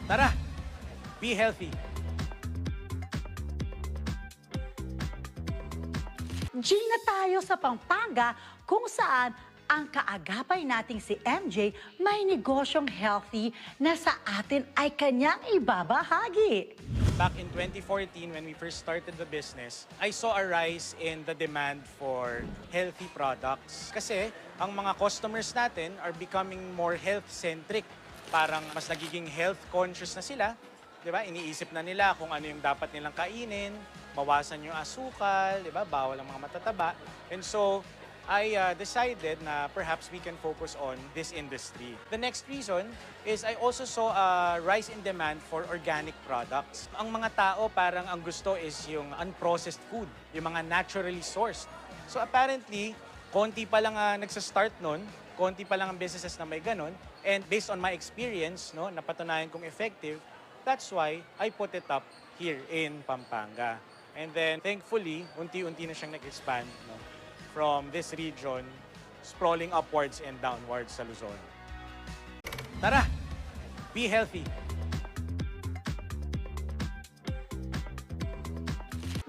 Tara, be healthy. G na tayo sa Pampanga kung saan ang kaagapay nating si MJ may negosyong healthy na sa atin ay kanyang ibabahagi. Back in 2014, when we first started the business, I saw a rise in the demand for healthy products. Kasi ang mga customers natin are becoming more health-centric. Parang mas nagiging health-conscious na sila. Diba? Iniisip na nila kung ano yung dapat nilang kainin, bawasan yung asukal, diba? Bawal ang mga matataba. And so, I decided na perhaps we can focus on this industry. The next reason is I also saw a rise in demand for organic products. Ang mga tao parang ang gusto is yung unprocessed food, yung mga naturally sourced. So apparently, konti pa lang nagsa-start nun, konti pa lang ang businesses na may ganun, and based on my experience, no, napatunayan kong effective, that's why I put it up here in Pampanga. And then thankfully, unti-unti na siyang nag-expand, no, from this region, sprawling upwards and downwards sa Luzon. Tara, be healthy.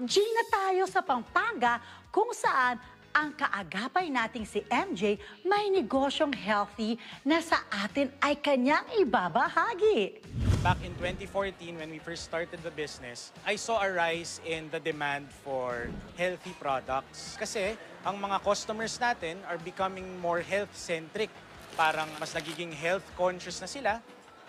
G na tayo sa Pampanga kung saan ang kaagapay nating si MJ may negosyong healthy na sa atin ay kanyang ibabahagi. Back in 2014, when we first started the business, I saw a rise in the demand for healthy products. Kasi ang mga customers natin are becoming more health-centric. Parang mas nagiging health-conscious na sila.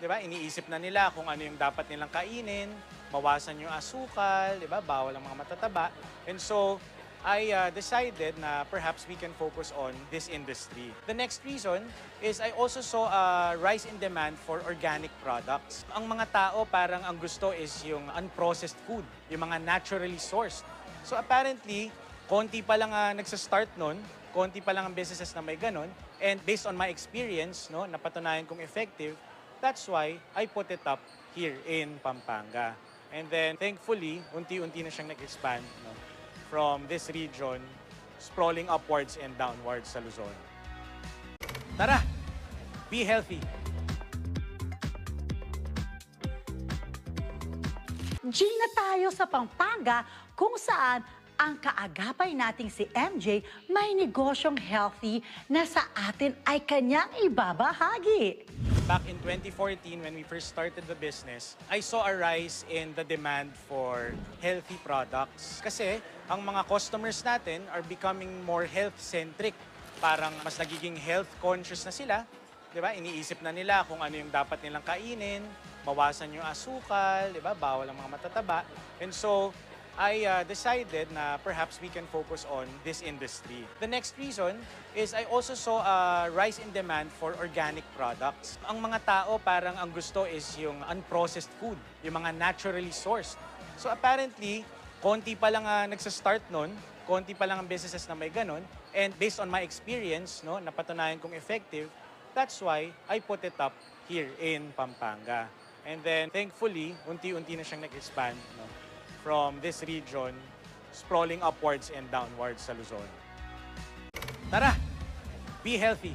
Diba? Iniisip na nila kung ano yung dapat nilang kainin, bawasan yung asukal, diba? Bawal ang mga matataba. And so, I decided na perhaps we can focus on this industry. The next reason is I also saw a rise in demand for organic products. Ang mga tao parang ang gusto is yung unprocessed food, yung mga naturally sourced. So apparently, konti pa lang nagsa-start nun, konti pa lang ang businesses na may ganun, and based on my experience, no, napatunayan kong effective, that's why I put it up here in Pampanga. And then thankfully, unti-unti na siyang nag-expand, no, from this region, sprawling upwards and downwards sa Luzon. Tara, be healthy. G na tayo sa Pampanga kung saan ang kaagapay nating si MJ may negosyong healthy na sa atin ay kanyang ibabahagi. Back in 2014, when we first started the business, I saw a rise in the demand for healthy products. Kasi ang mga customers natin are becoming more health-centric. Parang mas nagiging health-conscious na sila. Diba? Iniisip na nila kung ano yung dapat nilang kainin, bawasan yung asukal, diba? Bawal ang mga matataba. And so, I decided na perhaps we can focus on this industry. The next reason is I also saw a rise in demand for organic products. Ang mga tao parang ang gusto is yung unprocessed food, yung mga naturally sourced. So apparently, konti pa lang nagsa-start nun, konti pa lang ang businesses na may ganun, and based on my experience, no, napatunayan kong effective, that's why I put it up here in Pampanga. And then thankfully, unti-unti na siyang nag-expand, no, from this region, sprawling upwards and downwards sa Luzon. Tara, be healthy.